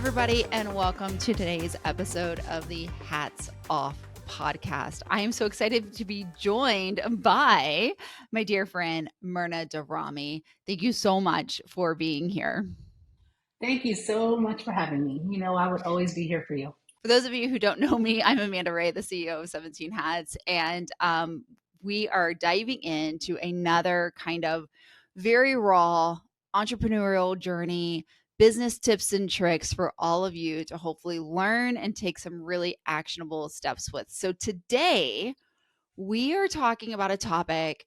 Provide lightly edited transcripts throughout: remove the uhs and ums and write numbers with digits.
everybody, and welcome to today's episode of the HatsOff podcast. I am so excited to be joined by my dear friend, Myrna Daramy. Thank you so much for being here. Thank you so much for having me. You know, I would always be here for you. For those of you who don't know me, I'm Amanda Ray, the CEO of 17 Hats, and we are diving into another kind of very raw entrepreneurial journey, business tips and tricks for all of you to hopefully learn and take some really actionable steps with. So today, we are talking about a topic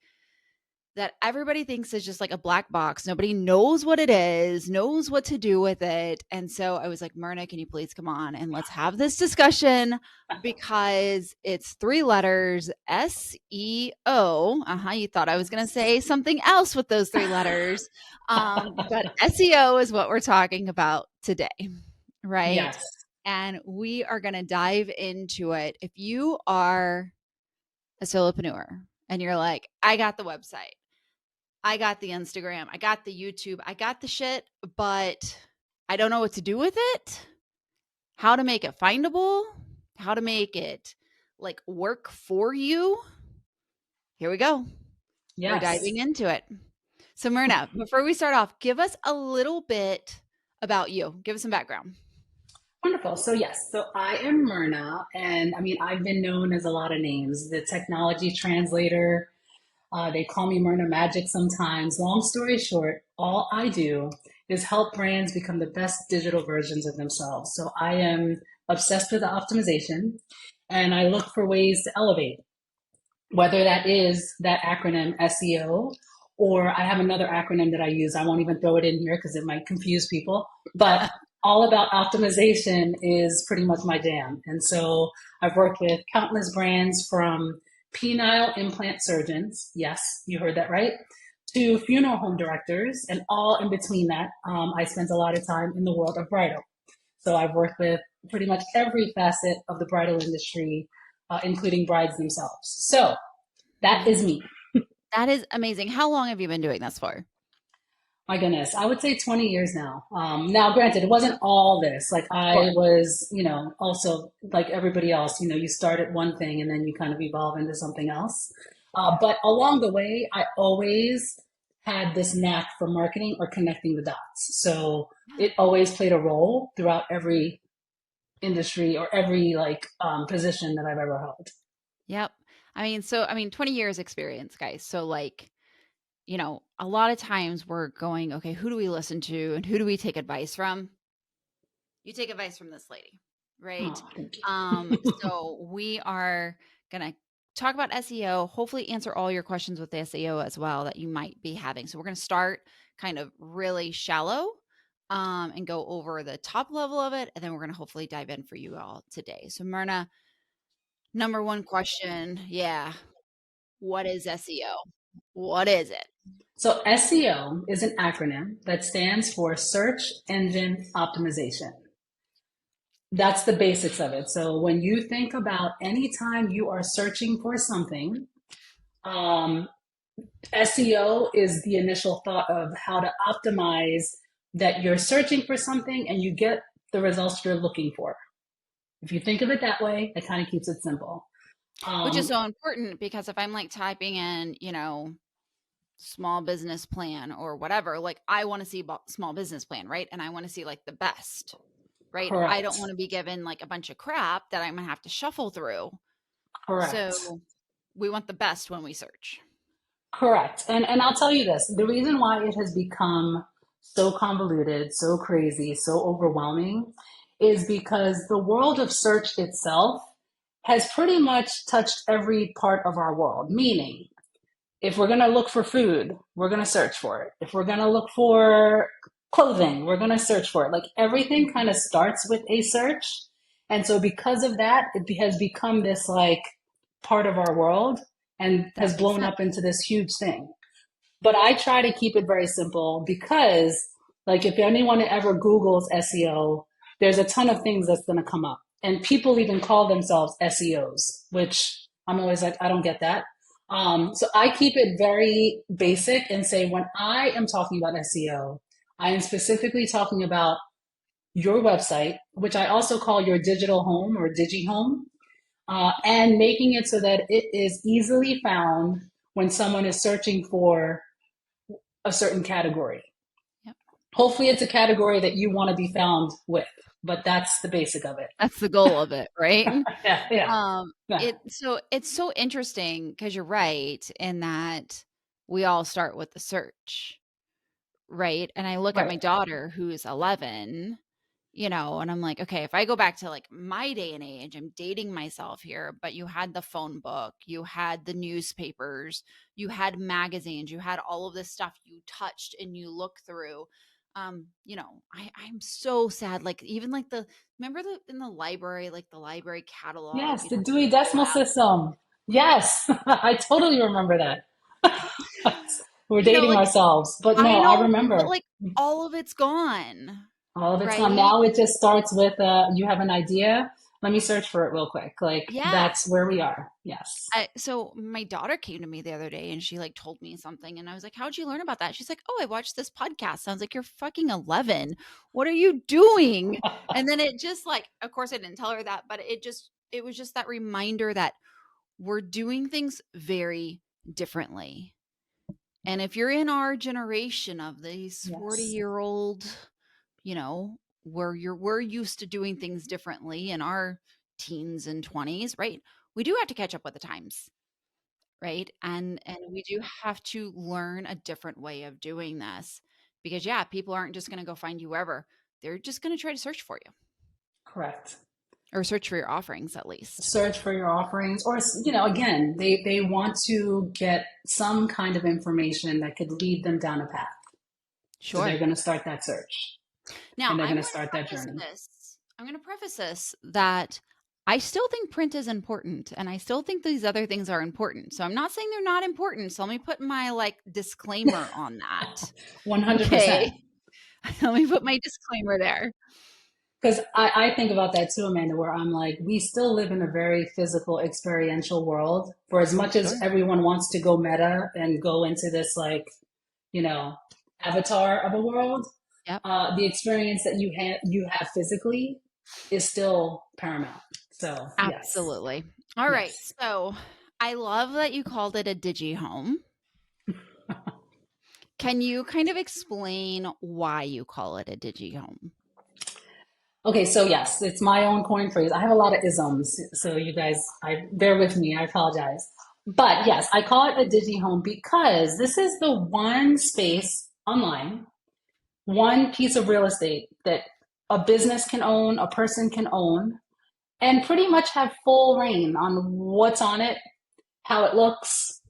that everybody thinks is just like a black box. Nobody knows what it is, knows what to do with it. And so I was like, Myrna, can you please come on and let's have this discussion, because it's 3 letters, SEO. You thought I was going to say something else with those 3 letters. But SEO is what we're talking about today, right? Yes. And we are going to dive into it. If you are a solopreneur and you're like, I got the website, I got the Instagram, I got the YouTube, I got the shit, but I don't know what to do with it, how to make it findable, how to make it like work for you. Here we go. Yes. We're diving into it. So Myrna, before we start off, give us a little bit about you. Give us some background. Wonderful. So I am Myrna, and I mean, I've been known as a lot of names. The technology translator, they call me Myrna Magic sometimes. Long story short, all I do is help brands become the best digital versions of themselves. So I am obsessed with the optimization, and I look for ways to elevate, whether that is that acronym SEO, or I have another acronym that I use. I won't even throw it in here because it might confuse people, but all about optimization is pretty much my jam. And so I've worked with countless brands, from penile implant surgeons, yes, you heard that right, to funeral home directors, and all in between that. I spent a lot of time in the world of bridal. So I've worked with pretty much every facet of the bridal industry, including brides themselves. So that is me. That is amazing. How long have you been doing this for? My goodness, I would say 20 years now. Now, granted, it wasn't all this. Like I was, also like everybody else, you start at one thing and then you kind of evolve into something else. But along the way, I always had this knack for marketing or connecting the dots. So it always played a role throughout every industry or every position that I've ever held. Yep. 20 years experience, guys. So a lot of times we're going, okay, who do we listen to and who do we take advice from? You take advice from this lady, right? So we are going to talk about SEO, hopefully answer all your questions with the SEO as well that you might be having. So we're going to start kind of really shallow and go over the top level of it. And then we're going to hopefully dive in for you all today. So Myrna, number one question. Yeah. What is SEO? What is it? So SEO is an acronym that stands for Search Engine Optimization. That's the basics of it. So when you think about any time you are searching for something, SEO is the initial thought of how to optimize that you're searching for something and you get the results you're looking for. If you think of it that way, it kind of keeps it simple. Which is so important, because if I'm like typing in, small business plan or whatever, like I want to see small business plan, right? And I want to see like the best, right? Correct. I don't want to be given like a bunch of crap that I'm going to have to shuffle through. Correct. So we want the best when we search. Correct. And I'll tell you this, the reason why it has become so convoluted, so crazy, so overwhelming is because the world of search itself has pretty much touched every part of our world. Meaning, if we're going to look for food, we're going to search for it. If we're going to look for clothing, we're going to search for it. Like everything kind of starts with a search. And so because of that, it has become this like part of our world and has blown up into this huge thing. But I try to keep it very simple, because like if anyone ever Googles SEO, there's a ton of things that's going to come up. And people even call themselves SEOs, which I'm always like, I don't get that. So I keep it very basic and say, when I am talking about SEO, I am specifically talking about your website, which I also call your digital home or digihome, and making it so that it is easily found when someone is searching for a certain category. Yep. Hopefully, it's a category that you want to be found with, but that's the basic of it. That's the goal of it, right? Yeah, yeah, yeah. It's so interesting because you're right in that we all start with the search, right? And I look at Right. my daughter who's 11, and I'm like, okay, if I go back to like my day and age, I'm dating myself here, but you had the phone book, you had the newspapers, you had magazines, you had all of this stuff you touched and you look through. I'm so sad. Like even like remember in the library, like the library catalog, Yes, you'd the have to Dewey pull Decimal out. System. Yes, I totally remember that. We're You know, dating like ourselves, but I no, I know, but remember. like all of it's gone, All of it's gone. right? Now it just starts with you have an idea. Let me search for it real quick. Like Yeah. that's where we are. Yes. So my daughter came to me the other day and she like told me something and I was like, "How'd you learn about that?" She's like, "Oh, I watched this podcast." Sounds like you're fucking 11. What are you doing? And then it just like, of course I didn't tell her that, but it was just that reminder that we're doing things very differently. And if you're in our generation of these Yes. 40-year-old, we're used to doing things differently in our teens and 20s, right? We do have to catch up with the times, right? And we do have to learn a different way of doing this because yeah, people aren't just going to go find you wherever. They're just going to try to search for you Correct. or search for your offerings at least. Search for your offerings, or again, they want to get some kind of information that could lead them down a path. So they're Sure. going to start that search Now, and they're I'm going going to start to that preface journey. this. I'm going to preface this that I still think print is important and I still think these other things are important. So I'm not saying they're not important. So let me put my like disclaimer on that. 100%. Okay. Let me put my disclaimer there. Because I think about that too, Amanda, where I'm like, we still live in a very physical, experiential world. For as much as Sure. everyone wants to go meta and go into this, like, you know, avatar of a world, Yep. the experience that you have physically is still paramount. So, yes, Absolutely. All right. yes. So I love that you called it a digihome. Can you kind of explain why you call it a digihome? Okay, so yes, it's my own coin phrase. I have a lot of isms, so you guys, I bear with me. I apologize. But yes, I call it a digi home because this is the one space online, one piece of real estate that a business can own, a person can own, and pretty much have full reign on what's on it, how it looks,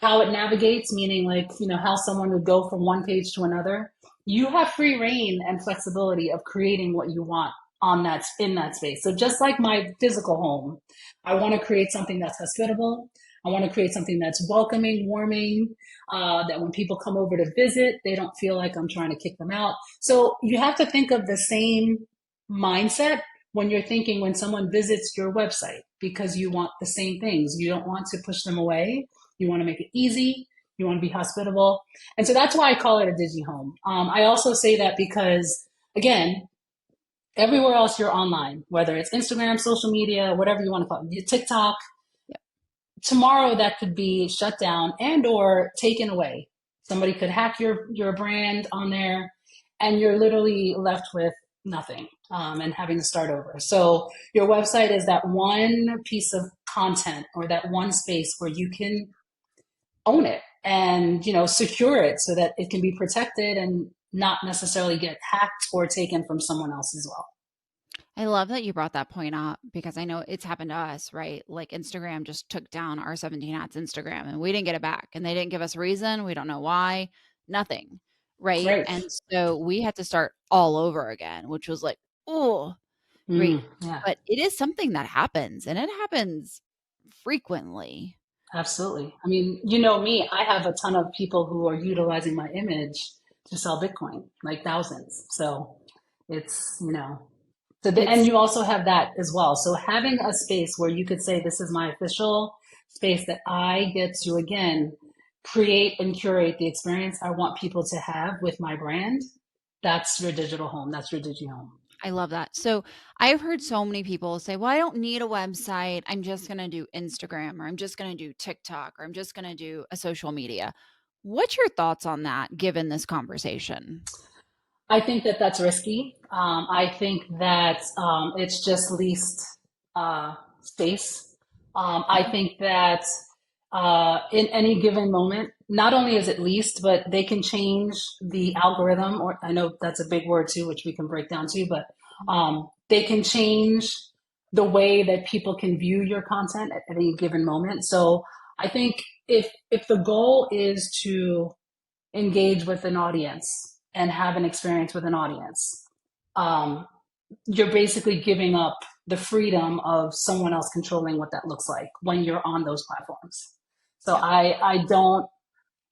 how it navigates, meaning like, how someone would go from one page to another. You have free reign and flexibility of creating what you want on that in that space. So just like my physical home, I want to create something that's hospitable. I want to create something that's welcoming, warming, that when people come over to visit, they don't feel like I'm trying to kick them out. So you have to think of the same mindset when you're thinking when someone visits your website because you want the same things. You don't want to push them away. You want to make it easy. You want to be hospitable. And so that's why I call it a digi home. I also say that because, again, everywhere else you're online, whether it's Instagram, social media, whatever you want to call it, TikTok, Yep. tomorrow that could be shut down and or taken away. Somebody could hack your brand on there and you're literally left with nothing and having to start over. So your website is that one piece of content or that one space where you can own it and secure it so that it can be protected and not necessarily get hacked or taken from someone else as well. I love that you brought that point up because I know it's happened to us, right? Like Instagram just took down our 17 Hats Instagram and we didn't get it back and they didn't give us a reason. We don't know why, nothing. Right. Right. And so we had to start all over again, which was like, oh, right. Yeah, But it is something that happens and it happens frequently. absolutely. I mean, me, I have a ton of people who are utilizing my image to sell Bitcoin, like thousands. So it's, and It's you also have that as well. So having a space where you could say, this is my official space that I get to, again, create and curate the experience I want people to have with my brand. That's your digital home. That's your digi home. I love that. So I've heard so many people say, well, I don't need a website. I'm just going to do Instagram, or I'm just going to do TikTok, or I'm just going to do a social media. What's your thoughts on that given this conversation? I think that that's risky. I think that it's just least space. I Okay. think that in any given moment, not only is it least, but they can change the algorithm, or I know that's a big word too, which we can break down too, but they can change the way that people can view your content at any given moment. So I think if the goal is to engage with an audience and have an experience with an audience, um, you're basically giving up the freedom of someone else controlling what that looks like when you're on those platforms. So Yeah. I don't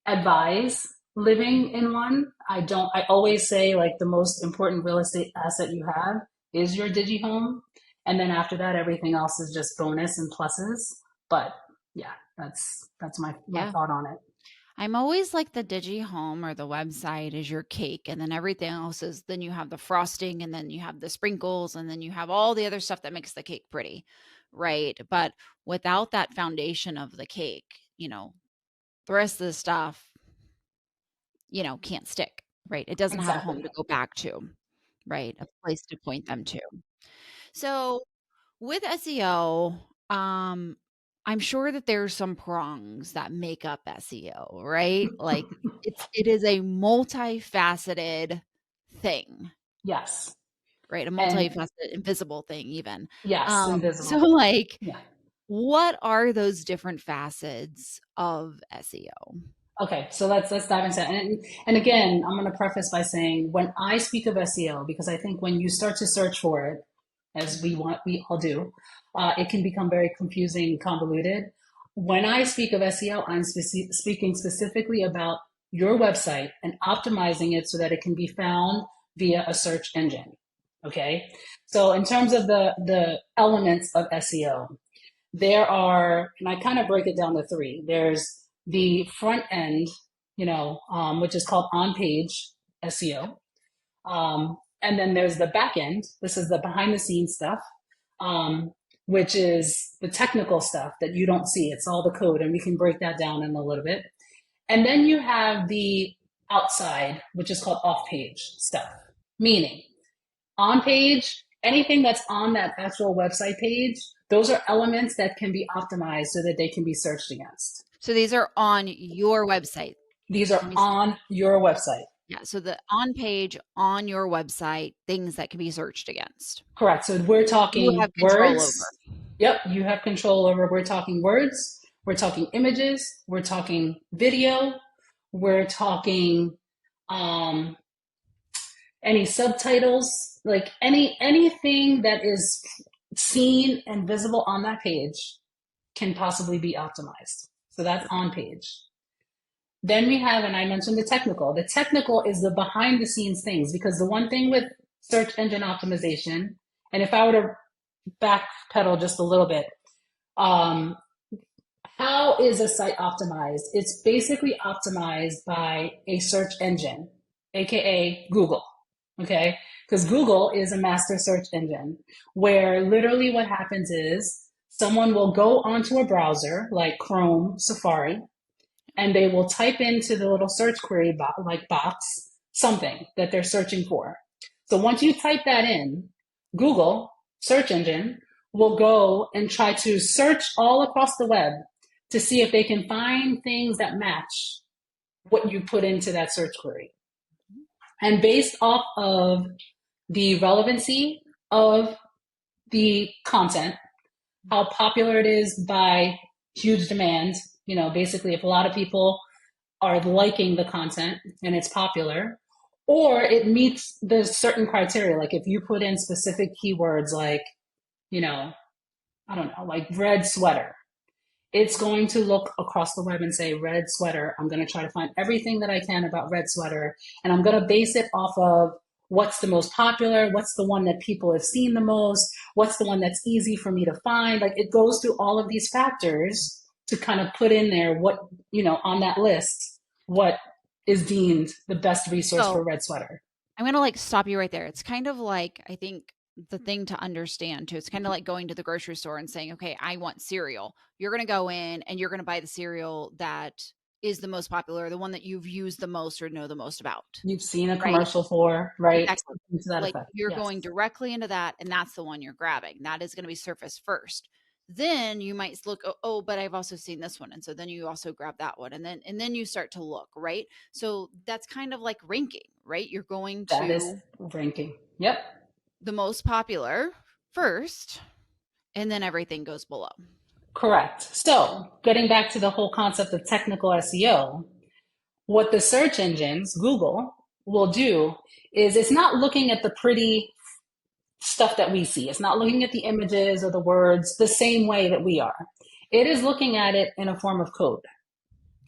advise living in one. I always say like the most important real estate asset you have is your digihome. And then after that, everything else is just bonus and pluses. But yeah, that's my Yeah. thought on it. I'm always like the digihome or the website is your cake, and then everything else is, then you have the frosting, and then you have the sprinkles, and then you have all the other stuff that makes the cake pretty, right? But without that foundation of the cake, the rest of the stuff, can't stick, right? It doesn't have a home Exactly. to go back to, right? A place to point them to. So with SEO, I'm sure that there's some prongs that make up SEO, right? Like it is a multifaceted thing, Yes. right? A And multifaceted, invisible thing even. yes, So invisible. like Yeah. what are those different facets of SEO? Okay, so let's dive into it. And again, I'm going to preface by saying when I speak of SEO, because I think when you start to search for it, as Mhm. we all do, it can become very confusing, convoluted. When I speak of SEO, I'm speaking specifically about your website and optimizing it so that it can be found via a search engine. Okay, so in terms of the elements of SEO, there are, and I kind of break it down to three. There's the front end, which is called on page Yep. SEO. And then there's the back end. This is the behind the scenes stuff, um, which is the technical stuff that you don't see. It's all the code, and we can break that down in a little bit. And then you have the outside, which is called off page stuff, meaning on page, anything that's on that actual website page, those are elements that can be optimized so that they can be searched against. So these are on your website. These are Let me on your website. Yeah, so the on page on your website, things that can be searched against. Correct. So we're You talking have control over. words. Yep, you have control over. We're talking words. We're talking images. We're talking video. We're talking um, any subtitles, like anything that is seen and visible on that page can possibly be optimized. So that's Okay. on page. Then we have, and I mentioned the technical. The technical is the behind the scenes things, because the one thing with search engine optimization, and if I were to backpedal just a little bit, um, how is a site optimized? It's basically optimized by a search engine, aka Google. Okay, because Google is a master search engine where literally what happens is someone will go onto a browser like Chrome, Safari, and they will type into the little search query box something that they're searching for. So once you type that in, Google search engine will go and try to search all across the web to see if they can find things that match what you put into that search query. And based off of the relevancy of the content, how popular it is by huge demand, basically if a lot of people are liking the content and it's popular, or it meets the certain criteria. Like if you put in specific keywords like, you know, I don't know, like red sweater, it's going to look across the web and say red sweater. I'm going to try to find everything that I can about red sweater, and I'm going to base it off of what's the most popular, what's the one that people have seen the most, what's the one that's easy for me to find. Like it goes through all of these factors to kind of put in there what, on that list, what is deemed the best resource for So red sweater. I'm gonna like stop you right there. It's kind of like, I think the thing to understand too, it's kind of like going to the grocery store and saying, okay, I want cereal. You're gonna go in and you're gonna buy the cereal that is the most popular, the one that you've used the most or know the most about, You've seen a right? commercial for, right? Exactly. Something to that Like, effect. you're Yes, going directly into that, and that's the one you're grabbing. That is gonna be surface first. Then you might look, "Oh oh, but I've also seen this one," and so then you also grab that one, and then you start to look, right? So that's kind of like ranking, right? You're going that is to ranking. Yep. the most popular first, and then everything goes below. Correct. So, getting back to the whole concept of technical SEO, what the search engines, Google, will do is it's not looking at the pretty stuff that we see. It's not looking at the images or the words the same way that we are. It is looking at it in a form of code,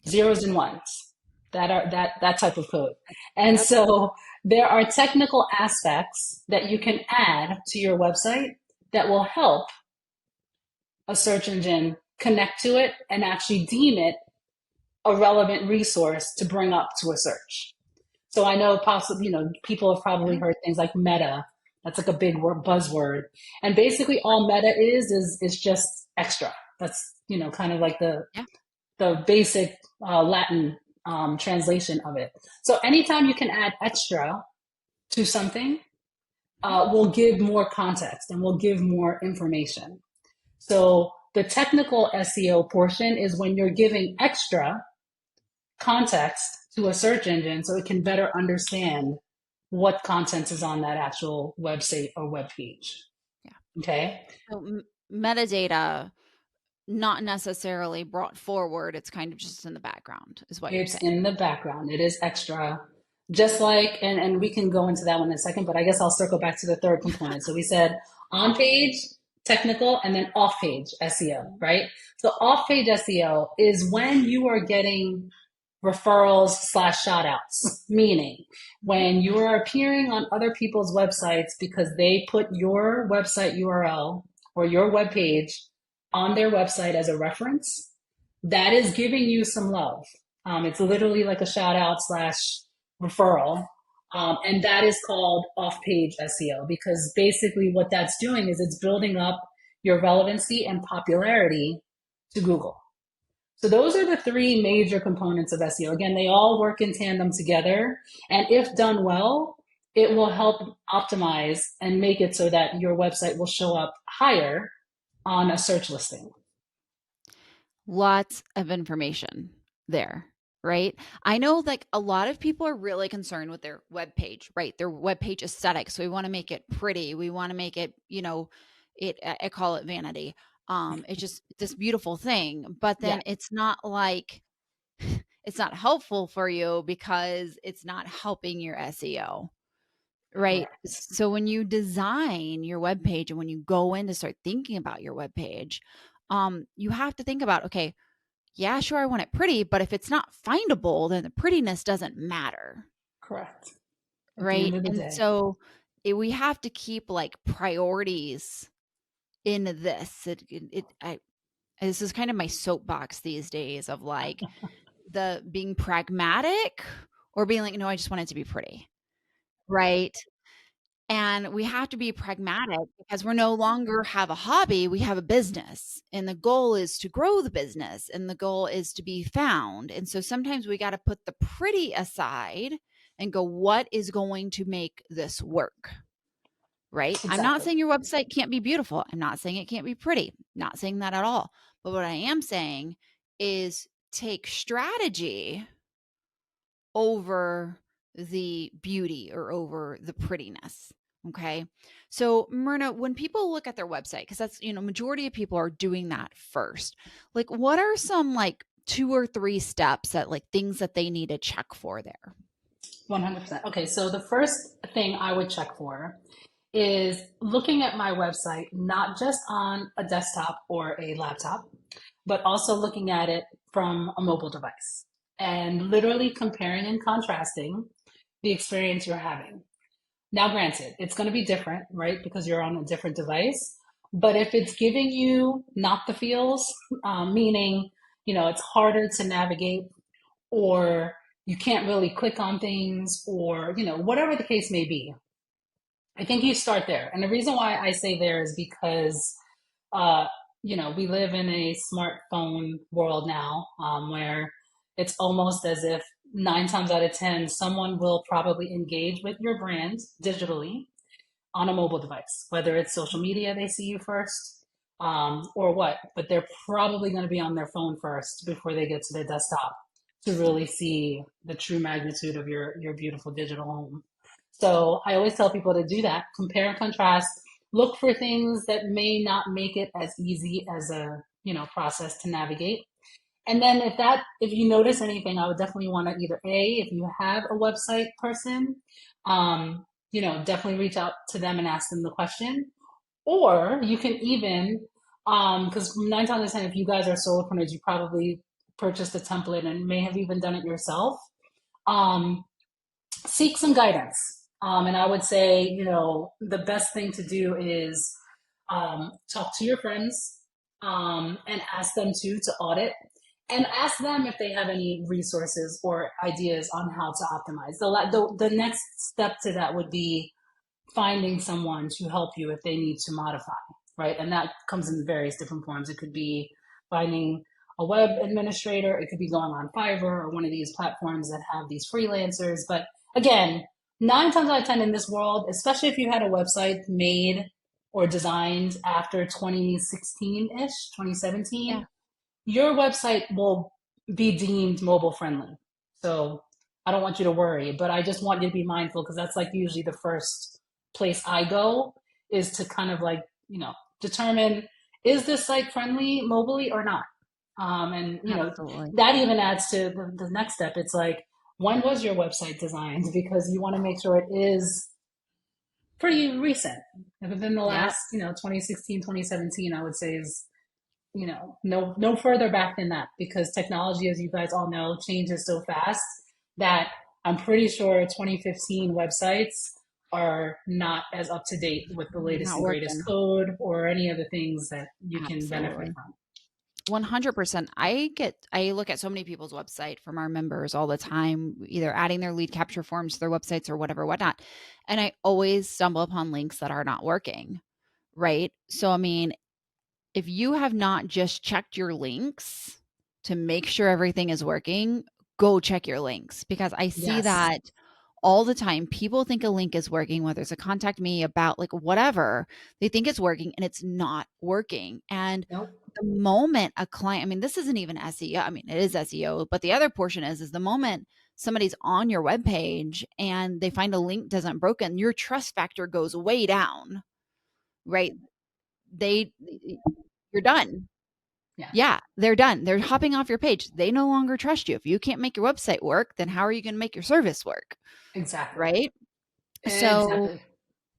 Yep. zeros and ones, that type of code. And Yep. so there are technical aspects that you can add to your website that will help a search engine connect to it and actually deem it a relevant resource to bring up to a search. So I know possibly, people have probably Yeah. heard things like meta. That's like a big word, buzzword. And basically all meta is just extra. That's, kind of like Yeah. the basic Latin translation of it. So anytime you can add extra to something, will give more context and will give more information. So the technical SEO portion is when you're giving extra context to a search engine so it can better understand what content is on that actual website or web page. Yeah. Okay. So metadata, not necessarily brought forward. It's kind of just in the background, is what you're It's saying. in the background. It is extra. Just like, and we can go into that one in a second, but I guess I'll circle back to the third component. So we said on page, technical, and then off page SEO, right? So off page SEO is when you are getting referrals slash shout outs, meaning Mhm. when you are appearing on other people's websites because they put your website URL or your web page on their website as a reference, that is giving you some love. It's literally like a shout out slash referral. And that is called off page SEO because basically what that's doing is it's building up your relevancy and popularity to Google. So those are the three major components of SEO. Again, they all work in tandem together. And if done well, it will help optimize and make it so that your website will show up higher on a search listing. Lots of information there, right? I know like a lot of people are really concerned with their web page, right? Their web page aesthetic. So we want to make it pretty. We want to make it, I call it vanity. It's just this beautiful thing, but Yeah, then it's not like it's not helpful for you because it's not helping your SEO. Right. correct. So when you design your web page and when you go in to start thinking about your web page, you have to think about, okay, yeah, sure, I want it pretty, but if it's not findable, then the prettiness doesn't matter. Correct. At the Right. end of the And day. so we have to keep like priorities in this. This is kind of my soapbox these days of like the being pragmatic or being like, no, I just want it to be pretty. Right. And we have to be pragmatic because we're no longer have a hobby, we have a business. And the goal is to grow the business and the goal is to be found. And so sometimes we got to put the pretty aside and go, what is going to make this work? Right? I'm not Exactly. saying your website can't be beautiful. I'm not saying it can't be pretty. Not saying that at all. But what I am saying is take strategy over the beauty or over the prettiness. Okay. So, Myrna, when people look at their website, because that's, majority of people are doing that first, like, what are some like two or three steps that like things that they need to check for there? 100%. Okay, so the first thing I would check for is looking at my website, not just on a desktop or a laptop, but also looking at it from a mobile device and literally comparing and contrasting the experience you're having. Now, granted, it's going to be different, right? Because you're on a different device. But if it's giving you not the feels, meaning, it's harder to navigate or you can't really click on things, or, whatever the case may be. I think you start there. And the reason why I say there is because, uh, we live in a smartphone world now, where it's almost as if 9 times out of 10, someone will probably engage with your brand digitally on a mobile device, whether it's social media, they see you first, or what, but they're probably going to be on their phone first before they get to their desktop to really see the true magnitude of your beautiful digital home. So I always tell people to do that, compare and contrast, look for things that may not make it as easy as a process to navigate. And then if you notice anything, I would definitely want to either if you have a website person, definitely reach out to them and ask them the question. Or you can even, because 9 times out of 10, if you guys are solopreneurs, you probably purchased a template and may have even done it yourself. Um, Seek some guidance. And I would say, the best thing to do is talk to your friends, and ask them to audit, and ask them if they have any resources or ideas on how to optimize. The next step to that would be finding someone to help you if they need to modify, right? And that comes in various different forms. It could be finding a web administrator, it could be going on Fiverr or one of these platforms that have these freelancers. But again, 9 times out of 10 in this world, especially if you had a website made or designed after 2016-ish, 2017, Yeah, your website will be deemed mobile friendly. So I don't want you to worry, but I just want you to be mindful, because that's like usually the first place I go, is to kind of like, determine, is this site friendly mobily or not? And absolutely. that even adds to the next step. It's like, when was your website designed? Because you want to make sure it is pretty recent. Within the Yep. last, 2016, 2017, I would say is, no further back than that, because technology, as you guys all know, changes so fast that I'm pretty sure 2015 websites are not as up to date with the latest Not and greatest working. code or any of the things that you can benefit Absolutely. from. 100%. I look at so many people's website from our members all the time, either adding their lead capture forms to their websites or whatever, whatnot. And I always stumble upon links that are not working. Right. So, I mean, if you have not just checked your links to make sure everything is working, go check your links, because I see Yes. that all the time. People think a link is working, whether it's a contact me about like whatever, they think it's working and it's not working. And Nope. the moment a client, I mean, this isn't even SEO. I mean, it is SEO, but the other portion is the moment somebody's on your webpage and they find a link doesn't broken, your trust factor goes way down, right? They, you're done. Yeah. Yeah, they're done. They're hopping off your page. They no longer trust you. If you can't make your website work, then how are you going to make your service work? Exactly. Right. So Exactly.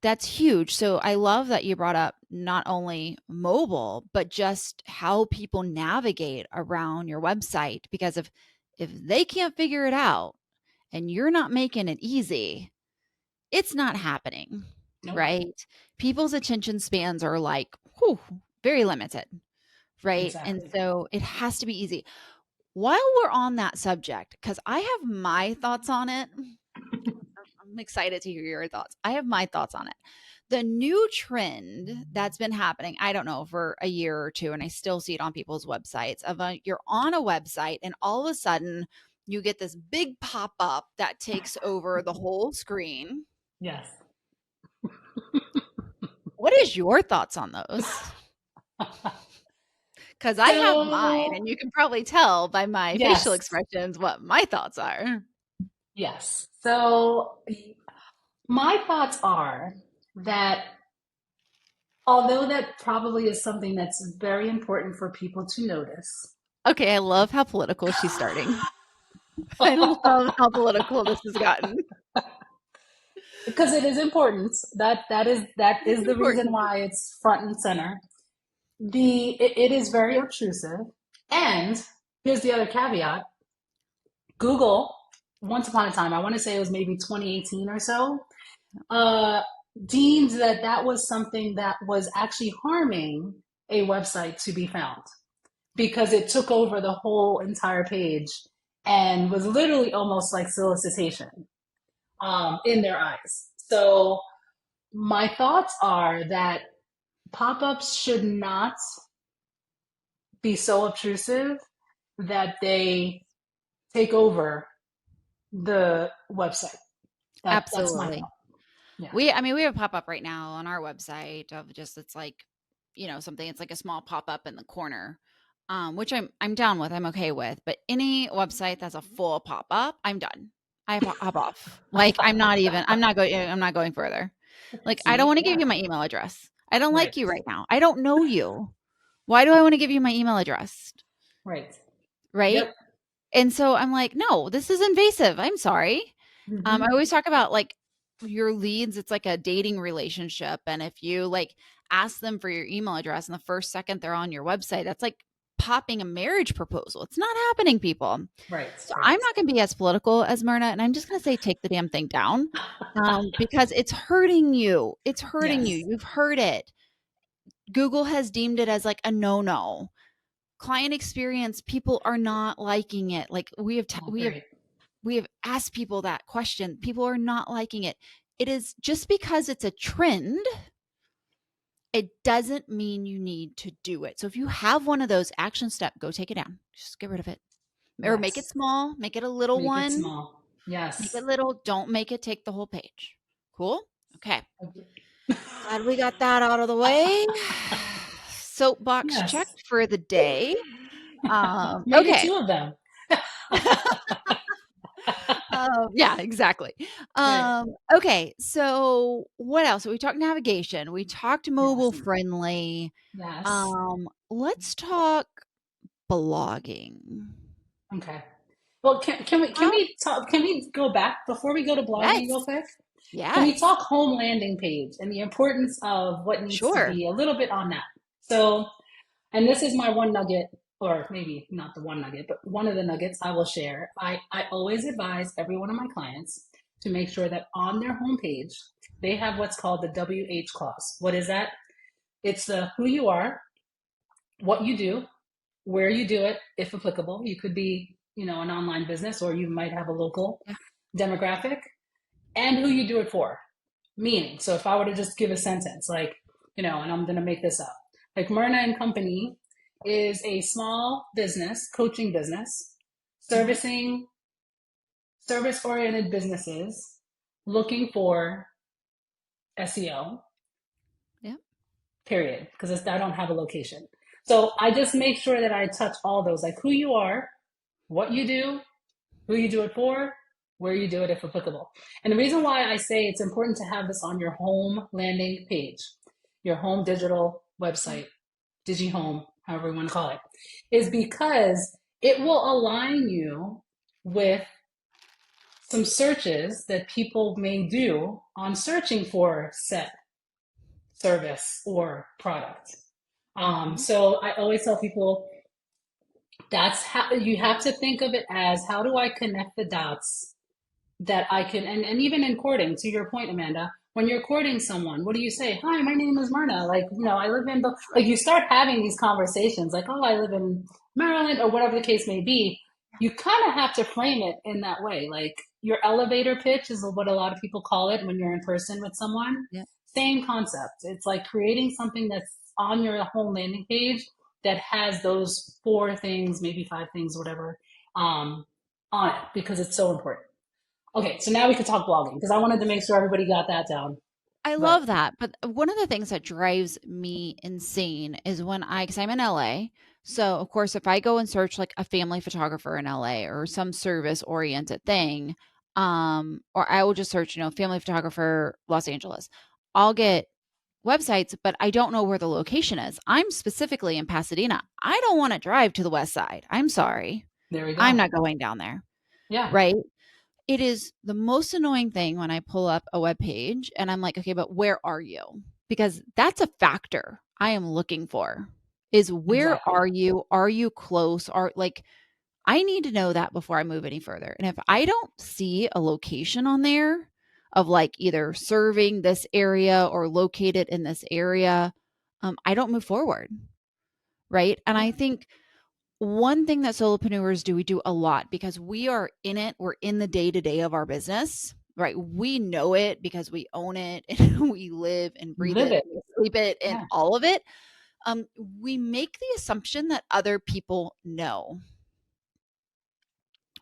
that's huge. So I love that you brought up not only mobile, but just how people navigate around your website. Because if they can't figure it out and you're not making it easy, it's not happening. Nope. Right. People's attention spans are like, whew, very limited. Right. And Exactly. so it has to be easy. While we're on that subject, because I have my thoughts on it, I'm excited to hear your thoughts. I have my thoughts on it. The new trend that's been happening, I don't know, for a year or two, and I still see it on people's websites of you're on a website and all of a sudden you get this big pop up that takes over the whole screen. Yes. What is your thoughts on those? Because I have mine, So, and you can probably tell by my facial yes. expressions what my thoughts are. Yes. So, my thoughts are that, although that probably is something that's very important for people to notice, Okay, I love how political she's starting. I love how political this has gotten. because it is important, that is It's the reason important. why it's front and center. It is very obtrusive, and here's the other caveat: Google, once upon a time, I want to say it was maybe 2018 or so, uh, deemed that that was something that was actually harming a website to be found, because it took over the whole entire page and was literally almost like solicitation in their eyes. So my thoughts are that pop-ups should not be so obtrusive that they take over the website. That's my Absolutely. thought. Yeah. I mean, we have a pop up right now on our website of just it's like, something. It's like a small pop up in the corner, which I'm down with. I'm okay with. But any website that's a full pop up, I'm done. I hop off. Like I'm not even. I'm not going. I'm not going further. Like I don't See? want to give Yeah. you my email address. I don't Right. like you right now. I don't know you. Why do I want to give you my email address? Right. Right? Yep. And so I'm like, no, this is invasive. I'm sorry. I Hmm. always talk about like your leads, it's like a dating relationship. And if you like ask them for your email address and the first second they're on your website, that's like popping a marriage proposal. It's not happening, people. Right. So Right. I'm not going to be as political as Myrna. And I'm just going to say, take the damn thing down because it's hurting you. It's hurting you. Yes. You've heard it. Google has deemed it as like a no no. Client experience, people are not liking it. Like Oh, great. we have asked people that question. People are not liking it. It is just because it's a trend, it doesn't mean you need to do it. So if you have one of those action step, go take it down. Just get rid of it. Or make it Yes. small, make it a little Make it one, small. make it Yes. little, don't make it take the whole page. Cool? Okay. Okay. Glad we got that out of the way. Soapbox Yes. checked for the day. Maybe Okay. two of them. Yeah, exactly. Right. Okay, so what else? So we talked navigation, we talked mobile Yes. friendly. Yes. Let's talk blogging. Okay. Well, can How we talk? Can we go back before we go to blogging real Yes, quick? Can we yes, talk home landing page and the importance of what needs to sure. be a little bit on that? So, and this is my one nugget, or maybe not the one nugget, but one of the nuggets I will share. I always advise every one of my clients to make sure that on their homepage they have what's called the WH clause. What is that? It's the who you are, what you do, where you do it, if applicable. You could be, an online business, or you might have a local Yeah, demographic, and who you do it for. Meaning, so if I were to just give a sentence, like, and I'm going to make this up, like Myrna and Company is a small business, coaching business, mhm, servicing service oriented businesses looking for SEO, yeah, period, because I don't have a location. So I just make sure that I touch all those, like who you are, what you do, who you do it for, where you do it if applicable. And the reason why I say it's important to have this on your home landing page, your home digital yeah. website, digihome, however you want to call it, is because it will align you with some searches that people may do on searching for set service or product. Mhm. So I always tell people that's how you have to think of it as, how do I connect the dots that I can, and even in courting, to your point, Amanda, when you're courting someone, what do you say? Hi, my name is Myrna. Like, I live in the, like, you start having these conversations like, oh, I live in Maryland, or whatever the case may be. You kind of have to frame it in that way. Like, your elevator pitch is what a lot of people call it when you're in person with someone. Yeah. Same concept. It's like creating something that's on your home landing page that has those four things, maybe five things, whatever, on it, because it's so important. Okay, so now we can talk blogging, because I wanted to make sure everybody got that down. I But love that, but one of the things that drives me insane is when because I'm in LA, so of course, if I go and search like a family photographer in LA or some service-oriented thing, or I will just search, family photographer, Los Angeles, I'll get websites, but I don't know where the location is. I'm specifically in Pasadena. I don't wanna drive to the West Side. I'm sorry. there we I'm go. not going down there, Yeah, right? It is the most annoying thing when I pull up a web page and I'm like, okay, but where are you? Because that's a factor I am looking for is where exactly. are you? Are you close? Are like, I need to know that before I move any further. And if I don't see a location on there of like either serving this area or located in this area, I don't move forward. Right. And Yeah. I think one thing that solopreneurs do, we do a lot because we are in it. We're in the day to day of our business, right? We know it because we own it and we live and You breathe live it, it. and sleep it, and Yeah. all of it. We make the assumption that other people know,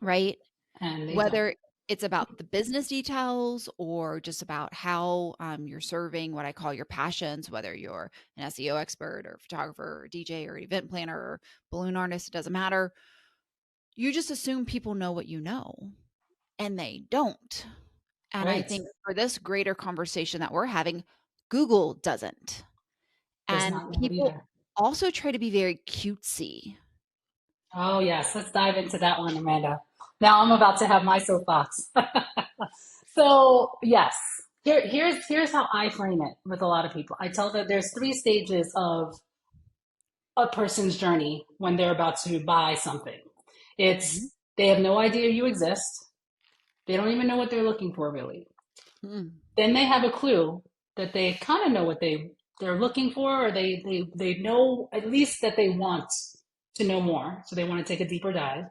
right? And they don't. Whether it's about the business details or just about how you're serving what I call your passions, whether you're an SEO expert or photographer or DJ or event planner or balloon artist, it doesn't matter. You just assume people know what you know, and they don't. And I Right. think for this greater conversation that we're having, Google doesn't. Does And not know people either. also try to be very cutesy. Oh, yes. Let's dive into that one, Amanda. Now I'm about to have my soapbox. So, yes. Here's how I frame it with a lot of people. I tell that there's three stages of a person's journey when they're about to buy something. Mhm. It's they have no idea you exist. They don't even know what they're looking for, really. Mm. Then they have a clue that they kind of know what they're looking for, or they know at least that they want to know more, so they want to take a deeper dive.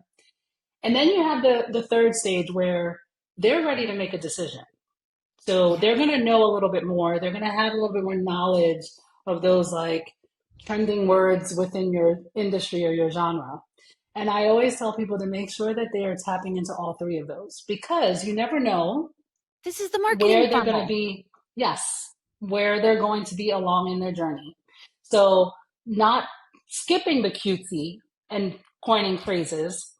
And then you have the third stage where they're ready to make a decision. So Yeah. they're going to know a little bit more. They're going to have a little bit more knowledge of those like trending words within your industry or your genre. And I always tell people to make sure that they are tapping into all three of those, because you never know This is the marketing where they're going to funnel. be, yes, where they're going to be along in their journey. So, not skipping the cutesy and coining phrases,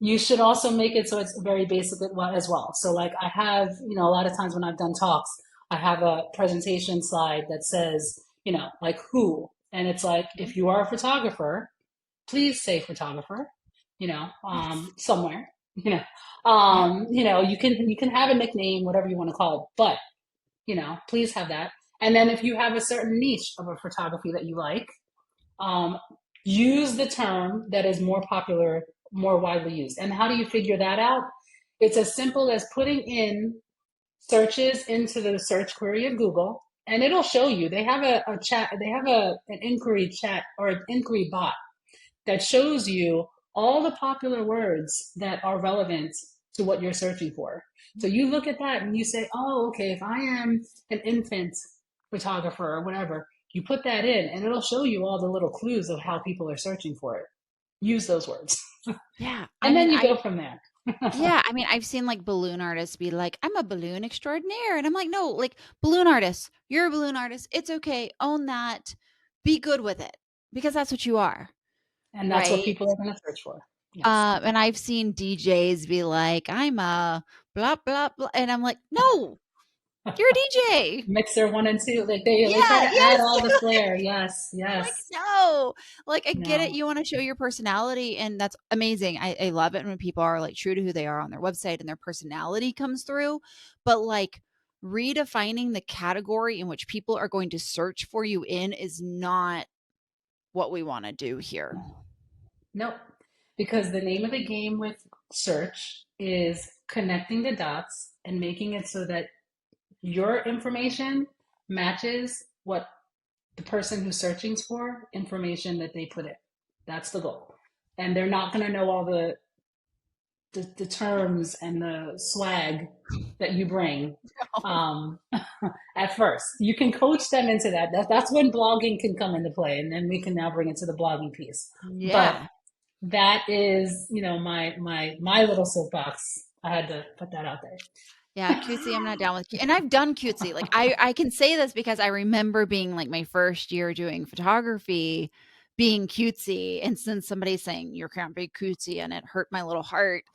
you should also make it so it's very basic as well. So, like, I have, a lot of times when I've done talks, I have a presentation slide that says, like who, and it's like, Mhm. if you are a photographer, please say photographer, Yes. somewhere, Yeah. you can have a nickname, whatever you want to call it, but please have that. And then if you have a certain niche of a photography that you like, um, use the term that is more popular, more widely used. And how do you figure that out? It's as simple as putting in searches into the search query of Google, and it'll show you. They have a chat. They have an inquiry chat or an inquiry bot that shows you all the popular words that are relevant to what you're searching for. So you look at that and you say, oh, okay, if I am an infant photographer or whatever, you put that in and it'll show you all the little clues of how people are searching for it. Use those words. Yeah. I And mean, then you I go from there. yeah, I mean, I've seen like balloon artists be like, "I'm a balloon extraordinaire." And I'm like, "No, like balloon artist. You're a balloon artist. It's okay. Own that. Be good with it because that's what you are." And that's what Right? people are going to search for. Yes. And I've seen DJs be like, "I'm a blah blah blah." And I'm like, "No, you're a DJ." Mixer one and two, like they try Yeah, to add yes. all the flair. Yes, Like, yes. no. Like, I get it, No. you wanna show your personality, and that's amazing. I love it when people are, like, true to who they are on their website and their personality comes through, but, like, redefining the category in which people are going to search for you in is not what we wanna do here. Nope. Because the name of the game with search is connecting the dots and making it so that your information matches what the person who's searching for information that they put in. That's the goal. And they're not going to know all the terms and the swag that you bring um, at first. You can coach them into that. That's when blogging can come into play. And then we can now bring it to the blogging piece. But Yeah. that is, my little soapbox. I had to put that out Yeah, there. cutesy, I'm not down with cu and I've done cutesy, like, I can say this because I remember being, like, my first year doing photography, being cutesy, and since somebody's saying, "You can't be cutesy," and it hurt my little heart,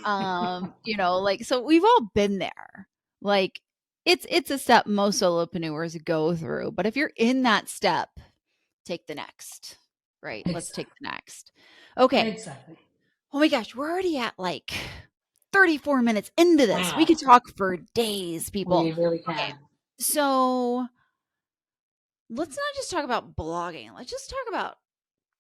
like, so we've all been there. Like, it's a step most solopreneurs go through, but if you're in that step, take the next, right? Let's take Exactly. the next. Okay. Exactly. Oh my gosh, we're already at like 34 minutes into this. We Wow. could talk for days, people. We really Okay. can. So let's not just talk about blogging. Let's just talk about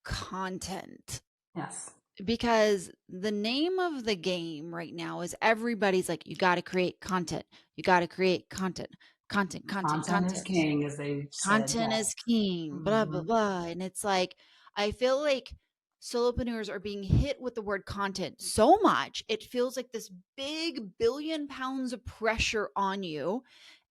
content Yes. because the name of the game right now is everybody's like, you got to create content. You got to create content, content, content, Content is content. king, as they said. Content Yes. is king, blah, blah, Hmm. blah. And it's like, I feel like solopreneurs are being hit with the word content so much, it feels like this big billion pounds of pressure on you.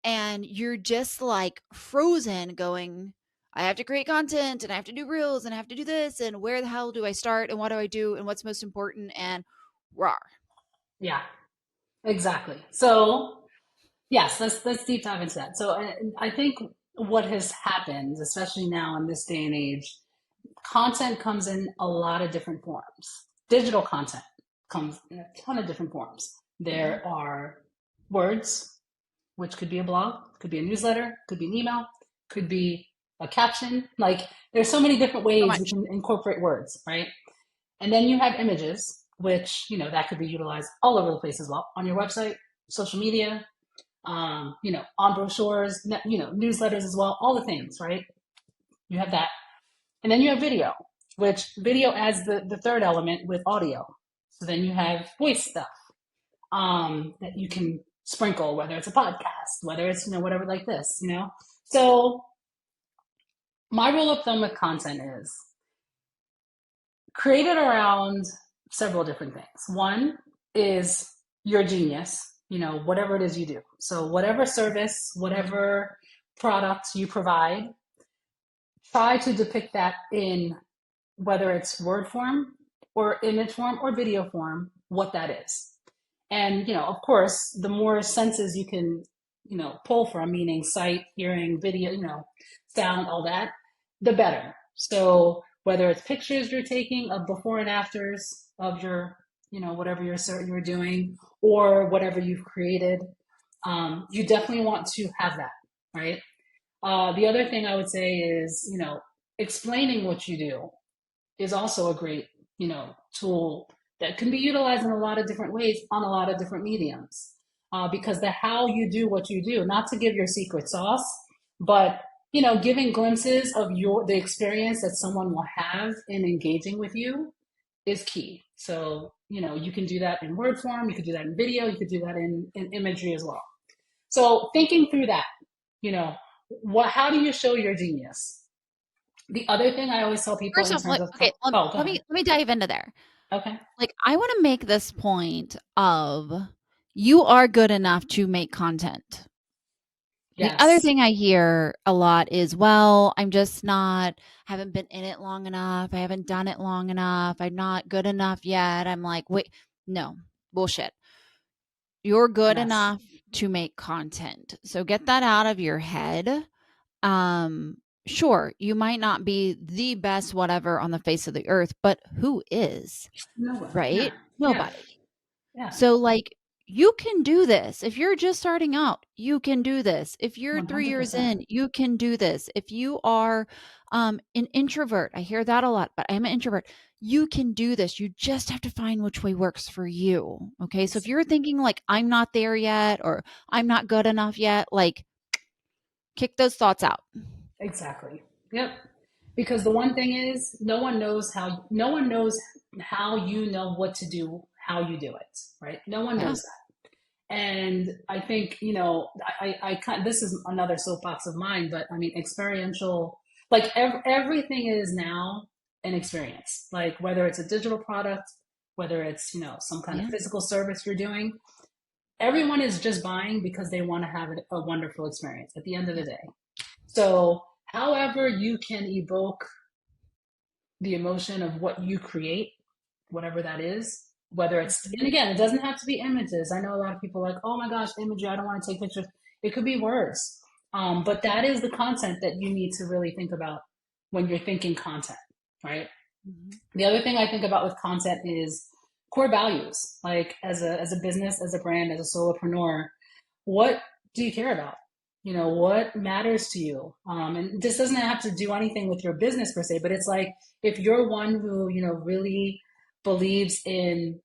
And you're just like frozen going, I have to create content and I have to do reels and I have to do this. And where the hell do I start? And what do I do? And what's most important? And rawr. Yeah, exactly. So yes, let's deep dive into that. So I think what has happened, especially now in this day and age, content comes in a lot of different forms. Digital content comes in a ton of different forms. Mm-hmm. There are words, which could be a blog, could be a newsletter, could be an email, could be a caption. Like there's so many different So ways you much. can incorporate words, right? And then you have images, which that could be utilized all over the place as well on your website, social media, on brochures, newsletters as well, all the things, right? You have that. And then you have video, which video adds the third element with audio. So then you have voice stuff that you can sprinkle, whether it's a podcast, whether it's, whatever like this. So my rule of thumb with content is create it around several different things. One is your genius, whatever it is you do. So whatever service, whatever product you provide, try to depict that in whether it's word form or image form or video form, what that is. And, of course, the more senses you can, pull from, meaning sight, hearing, video, sound, all that, the better. So whether it's pictures you're taking of before and afters of your, whatever you're doing or whatever you've created, you definitely want to have that, right? The other thing I would say is, explaining what you do is also a great, tool that can be utilized in a lot of different ways on a lot of different mediums. Because the how you do what you do, not to give your secret sauce, but giving glimpses of the experience that someone will have in engaging with you is key. So, you can do that in word form, you could do that in video, you could do that in imagery as well. So thinking through that, you know, how do you show your genius? The other thing I always tell people First in off, terms of, okay, oh, go let ahead. me dive into there. Okay. Like, I want to make this point of you are good enough to make content. The other Yes. thing I hear a lot is, well, I'm just not, haven't been in it long enough. I haven't done it long enough. I'm not good enough yet. I'm like, wait, no, bullshit. You're good Yes. enough to make content. So get that out of your head. Um, sure, you might not be the best whatever on the face of the earth, but who is, No one. Yeah. right? Yeah. Nobody. Yeah. So, like, you can do this. If you're just starting out, you can do this. If you're 3 years 100%. in, you can do this. If you are an introvert, I hear that a lot, but I'm an introvert. You can do this. You just have to find which way works for you. Okay. So if you're thinking like, I'm not there yet or I'm not good enough yet, like, kick those thoughts out. Exactly. Yep. Because the one thing is, no one knows how you know what to do, how you do it, right? No one Yeah. knows that. And I think, this is another soapbox of mine, but I mean, experiential, like everything is now an experience, like whether it's a digital product, whether it's, some kind of Yeah. physical service you're doing, everyone is just buying because they want to have a wonderful experience at the end of the Yeah. day. So, however, you can evoke the emotion of what you create, whatever that is, whether it's, Mhm. and again, it doesn't have to be images. I know a lot of people are like, oh my gosh, imagery, I don't want to take pictures. It could be words. But that is the content that you need to really think about when you're thinking content, right? Mhm. The other thing I think about with content is core values. Like as a business, as a brand, as a solopreneur, what do you care about? What matters to you? And this doesn't have to do anything with your business per se, but it's like if you're one who, really believes in,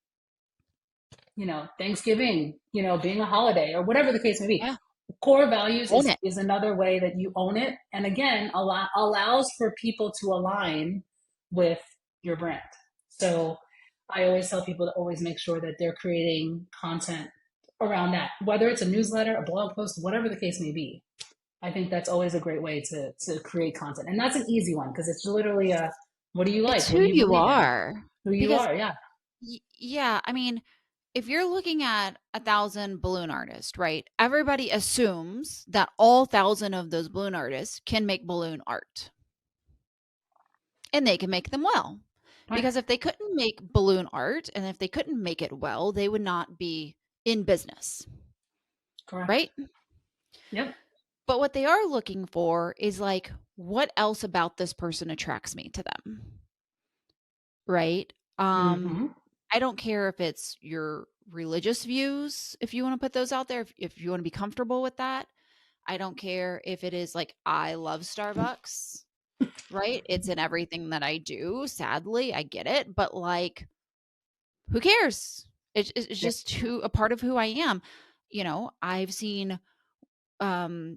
Thanksgiving, being a holiday or whatever the case may be, Yeah. core values Own is, it. is another way that you own it. And again, allows for people to align with your brand. So I always tell people to always make sure that they're creating content around that, whether it's a newsletter, a blog post, whatever the case may be. I think that's always a great way to create content. And that's an easy one because it's literally What do you It's like? What who do you you believe in? are. Who you Because are, yeah. yeah, I mean, if you're looking at 1,000 balloon artists, right? Everybody assumes that all 1,000 of those balloon artists can make balloon art, and they can make them well. Right. Because if they couldn't make balloon art and if they couldn't make it well, they would not be in business, Correct. right? Yep. But what they are looking for is like, what else about this person attracts me to them, right? Mm-hmm. I don't care if it's your religious views, if you want to put those out there, if you want to be comfortable with that. I don't care if it is like, I love Starbucks, right? It's in everything that I do. Sadly, I get it. But like, who cares? It's Yep. just a part of who I am. I've seen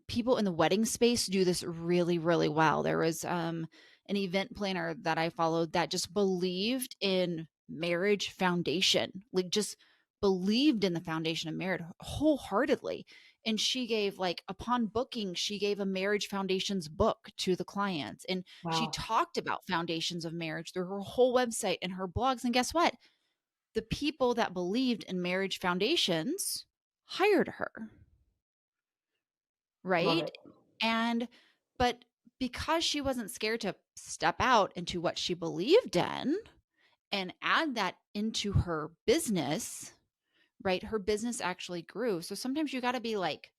people in the wedding space do this really, really well. There was an event planner that I followed that just believed in marriage foundation, like just believed in the foundation of marriage wholeheartedly. And she gave, like, upon booking, she gave a marriage foundations book to the clients. And she Wow. talked about foundations of marriage through her whole website and her blogs. And guess what? The people that believed in marriage foundations hired her, Love right? it. And but because she wasn't scared to step out into what she believed in and add that into her business, right? Her business actually grew. So sometimes you got to be like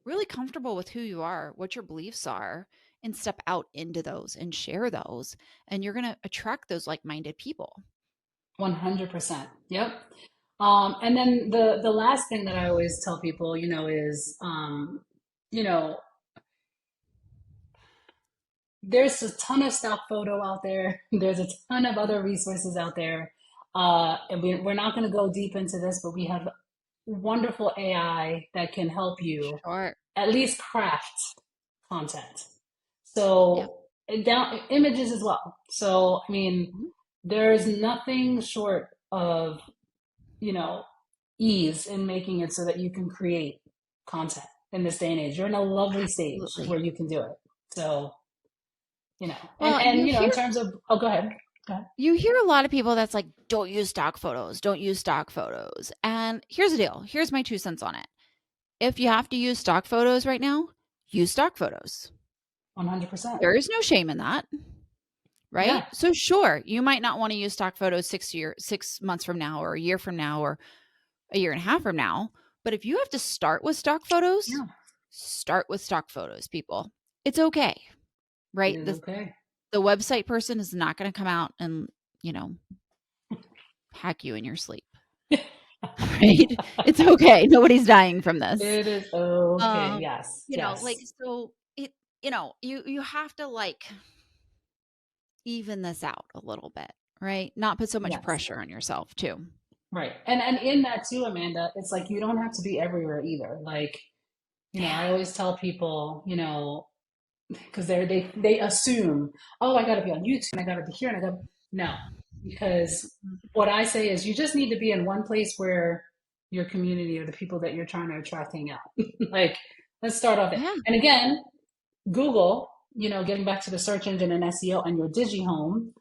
really comfortable with who you are, what your beliefs are, and step out into those and share those. And you're going to attract those like-minded people. 100%. Yep. And then the last thing that I always tell people, is, you know, there's a ton of stock photo out there. There's a ton of other resources out there. And we're not going to go deep into this, but we have wonderful AI that can help you Sure. at least craft content. Yeah. So down images as well. So I mean, Mhm. there's nothing short of, you know, ease in making it so that you can create content in this day and age. You're in a lovely stage Absolutely. where you can do it. So, and Well, and you in hear terms of, oh, go ahead. Go ahead. you hear a lot of people that's like, don't use stock photos, don't use stock photos. And here's the deal. Here's my 2 cents on it. If you have to use stock photos right now, use stock photos. 100%. There is no shame in that, right? Yeah. So sure, you might not want to use stock photos 6 months from now, or a year from now, or a year and a half from now. But if you have to start with stock photos, Yeah. start with stock photos, people. It's okay, It right? is okay. The website person is not going to come out and, you know, hack you in your sleep. Right? It's okay. Nobody's dying from this. It is okay. Um, Yes. like, Yes. so it, you have to like even this out a little bit, right? Not put so much Yes. pressure on yourself too. Right. And in that too, Amanda, it's like you don't have to be everywhere either. Like, I Yeah. always tell people, because they assume, oh, I got to be on YouTube and I got to be here and I got no, because what I say is you just need to be in one place where your community or the people that you're trying to attract hang out. Like, let's start off there. Yeah. And again, Google, getting back to the search engine and SEO and your digihome,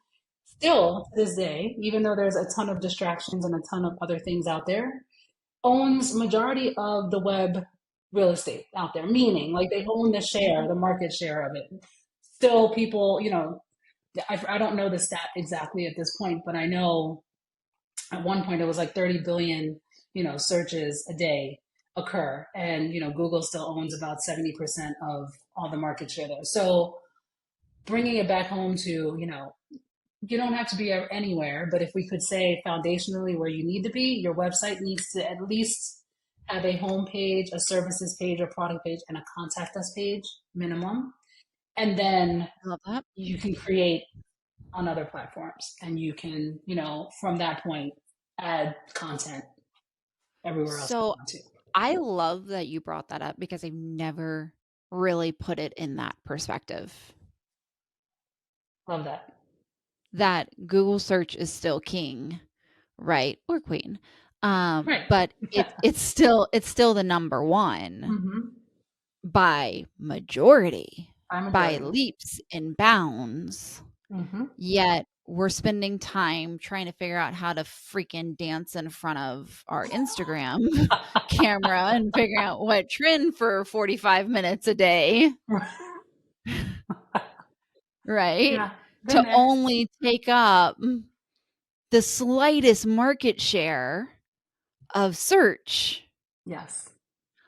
still to this day, even though there's a ton of distractions and a ton of other things out there, owns majority of the web real estate out there, meaning like they own the share, Mhm. the market share of it. Still, people, I don't know the stat exactly at this point, but I know at one point it was like 30 billion, searches a day occur. And, Google still owns about 70% of all the market share there. So bringing it back home to, you don't have to be anywhere, but if we could say foundationally where you need to be, your website needs to at least have a home page, a services page, a product page, and a contact us page minimum. And then I love that. you can create on other platforms and you can, from that point, add content everywhere else you So want to. I love that you brought that up because I've never really put it in that perspective, Love that. that Google search is still king, right? Or queen. Right. But it's still the number one Mm-hmm. by majority, By by majority. leaps and bounds. Mm-hmm. Yet we're spending time trying to figure out how to freaking dance in front of our Instagram camera and figuring out what trend for 45 minutes a day, right? Yeah, been To there. only take up the slightest market share of search. Yes.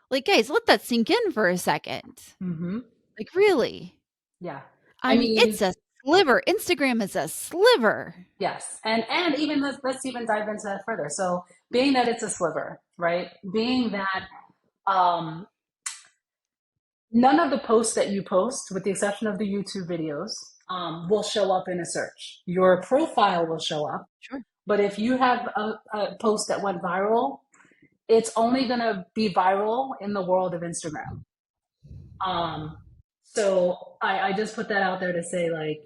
Like, guys, let that sink in for a second. Mm-hmm. Like, really? Yeah. I I mean, it's mean, a sliver. Instagram is a sliver. yes. And even let's even dive into that further. So being that it's a sliver, right? Being that um none of the posts that you post, with the exception of the YouTube videos, will show up in a search. Your profile will show up, Sure. but if you have a post that went viral, it's only going to be viral in the world of Instagram. Um, so I just put that out there to say, like,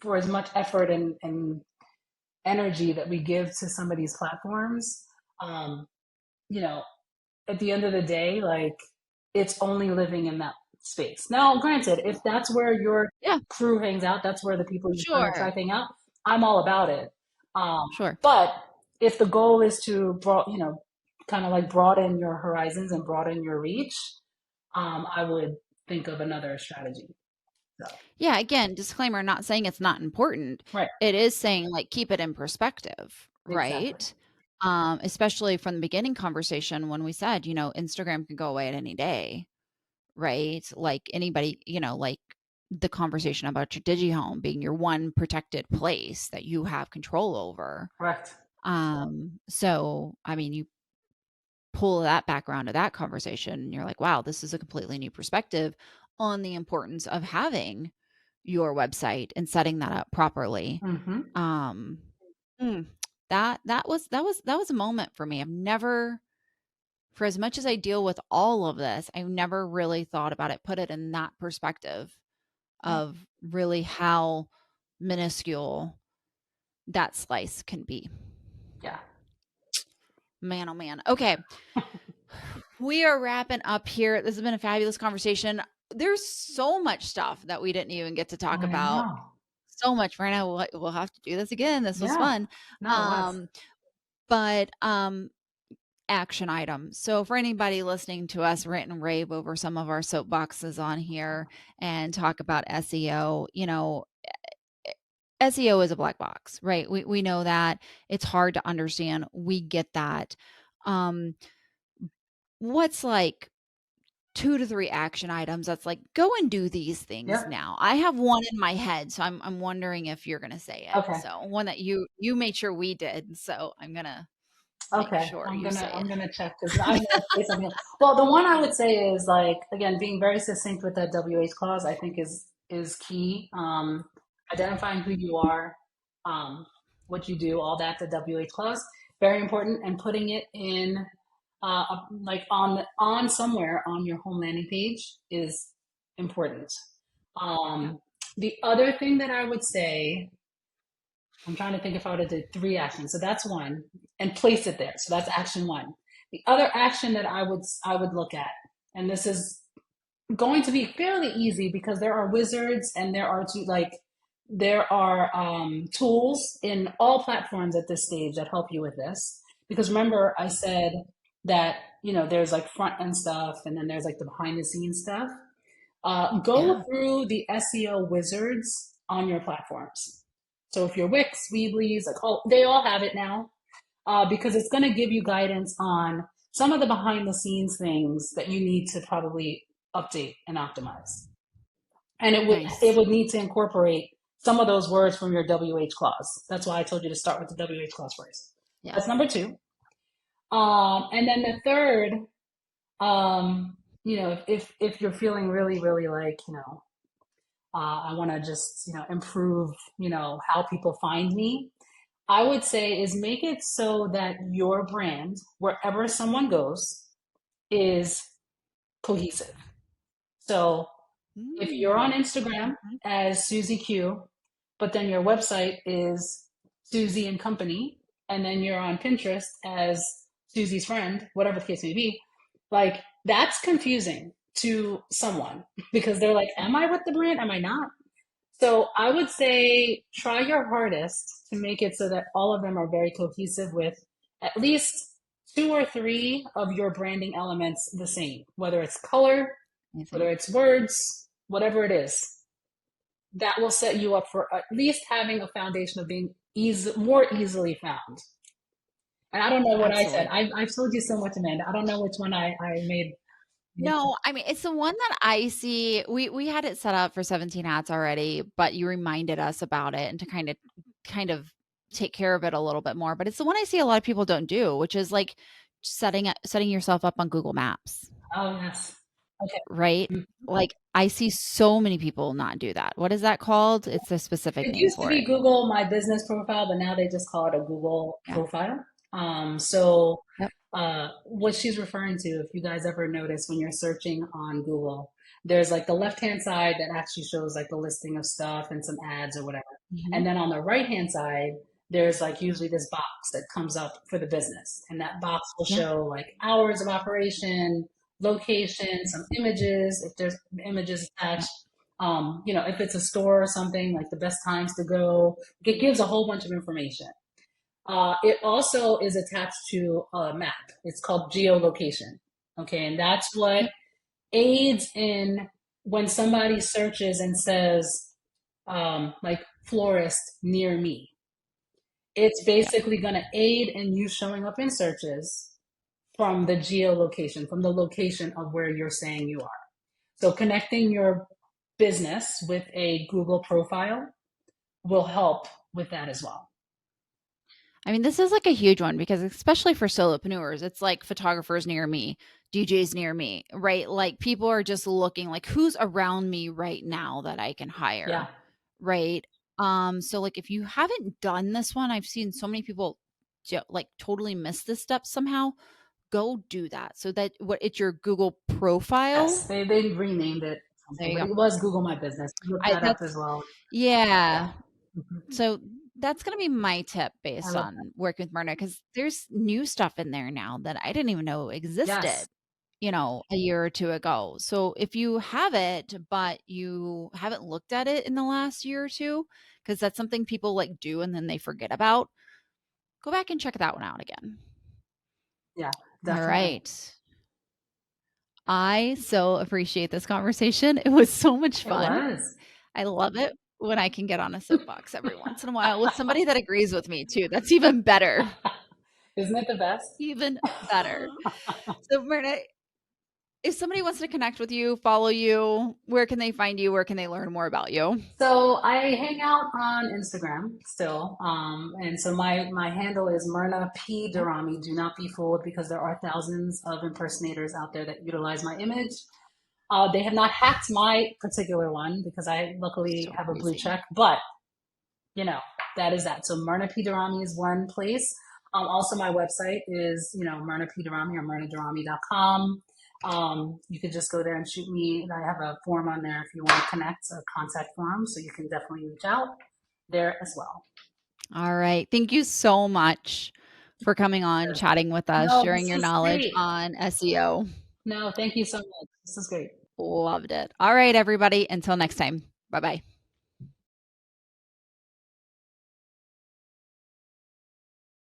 for as much effort and energy that we give to some of these platforms, um, you know, at the end of the day, like, it's only living in that space. Now, granted, if that's where your Yeah, crew hangs out, that's where the people you're trying to sure. attract hang out, I'm all about it. Sure. But if the goal is to, kind of like broaden your horizons and broaden your reach, I would think of another strategy. So, Yeah, again, disclaimer, not saying it's not important. right, It is saying like keep it in perspective, exactly. right? Especially from the beginning conversation when we said, Instagram can go away at any day, right? Like anybody, like the conversation about your digihome being your one protected place that you have control over. Correct. So I mean, you pull that back around to that conversation and you're like, wow, this is a completely new perspective on the importance of having your website and setting that up properly. Mm-hmm. Um, mm, that was a moment for me. I've never, for as much as I deal with all of this, I've never really thought about it, put it in that perspective Yeah. of really how minuscule that slice can be. Yeah. Man, oh man. Okay. We are wrapping up here. This has been a fabulous conversation. There's so much stuff that we didn't even get to talk I about. know. So much right now. We'll have to do this again. This was Yeah. fun. No, it was. Um, but action items. So for anybody listening to us rant and rave over some of our soapboxes on here and talk about SEO, SEO is a black box, right? We know that it's hard to understand. We get that. Um, what's like 2 to 3 action items that's like, "Go and do these things Yep. now." I have one in my head, so I'm wondering if you're gonna say it. Okay. So, one that you made sure we did, so I'm gonna make Okay, sure I'm you gonna say I'm it. gonna check because I'm gonna say something. Well, the one I would say is, like, again, being very succinct with that WH clause. I think is key. Identifying who you are, um, what you do, all that. The WH clause, very important, and putting it in, like, on somewhere on your home landing page is important. Yeah, Um, the other thing that I would say, I'm trying to think if I would have did 3 actions. So that's one, and place it there. So that's action one. The other action that I would look at, and this is going to be fairly easy because there are wizards and there are tools in all platforms at this stage that help you with this. Because remember, I said that there's like front end stuff and then there's like the behind the scenes stuff. Go yeah, through the SEO wizards on your platforms. So if you're Wix, Weebly's, like, they all have it now, because it's going to give you guidance on some of the behind the scenes things that you need to probably update and optimize. And it nice. would need to incorporate some of those words from your WH clause. That's why I told you to start with the WH clause first. Yeah. That's number two. And then the third, if you're feeling really, really like, I want to just, improve, how people find me, I would say is make it so that your brand, wherever someone goes, is cohesive. So if you're on Mm, Instagram mhm. as Susie Q, but then your website is Susie and Company, and then you're on Pinterest as Susie's friend, whatever the case may be, like, that's confusing to someone because they're like, am I with the brand? Am I not? So I would say try your hardest to make it so that all of them are very cohesive with at least two or three of your branding elements the same, whether it's color, whether Amazing. it's words, whatever it is. That will set you up for at least having a foundation of being more easily found. And I don't know what I said. Absolutely. I've told you so much, Amanda. I don't know which one I made. No, I mean, it's the one that I see. We had it set up for 17 hats already, but you reminded us about it and to kind of take care of it a little bit more. But it's the one I see a lot of people don't do, which is like setting yourself up on Google Maps, Oh, yes. Okay. right? Mhm. Like I see so many people not do that. What is that called? It's a specific It name used to for be it. Google My Business Profile, but now they just call it a Google Yeah. profile. So Yep. what she's referring to, if you guys ever notice when you're searching on Google, there's like the left-hand side that actually shows like the listing of stuff and some ads or whatever. Mhm. And then on the right-hand side, there's like usually this box that comes up for the business. And that box will Yeah. show like hours of operation, location, some images, if there's images Yeah. attached. If it's a store or something, like the best times to go. It gives a whole bunch of information. It also is attached to a map. It's called geolocation. Okay, and that's what Yep. aids in when somebody searches and says, like florist near me. It's Yep. basically going to aid in you showing up in searches from the geolocation, from the location of where you're saying you are. So connecting your business with a Google profile will help with that as well. I mean, this is like a huge one because especially for solopreneurs, it's like photographers near me, DJs near me, right? Like people are just looking like who's around me right now that I can Yeah. hire, right? So like if you haven't done this one, I've seen so many people like totally miss this step somehow. Go do that. So that what it's your Google profile. Yes. They renamed it There something, you but go. it was Google My Business. Look I that up as that's well. Yeah. yeah. Mhm. So that's gonna be my tip I based love that. on working with Myrna because there's new stuff in there now that I didn't even know Yes. existed, a year or 2 ago. So if you have it, but you haven't looked at it in the last year or 2, because that's something people, like, do and then they forget about, go back and check that one out again. Yeah, All definitely. right. I so appreciate this conversation. It was so much It fun. was. I love it when I can get on a soapbox every once in a while with somebody that agrees with me too. That's even better. Isn't it the best? Even better. So, Myrna, if somebody wants to connect with you, follow you, where can they find you? Where can they learn more about you? So I hang out on Instagram still, and so my handle is Myrna P Yeah, Daramy. Do not be fooled because there are thousands of impersonators out there that utilize my image. They have not hacked my particular one because I luckily so have a blue crazy. check, but you know, that is that. So Myrna P. Daramy is one place. Also, my website is, Myrna P. Daramy or myrnadaramy.com. You could just go there and shoot me. I have a form on there if you want to connect, a contact form, so you can definitely reach out there as well. All right. Thank you so much for coming on, Sure. chatting with us, No, sharing this your was knowledge great. on SEO. No, thank you so much. This is great. Loved it. All right, everybody. Until next time. Bye bye.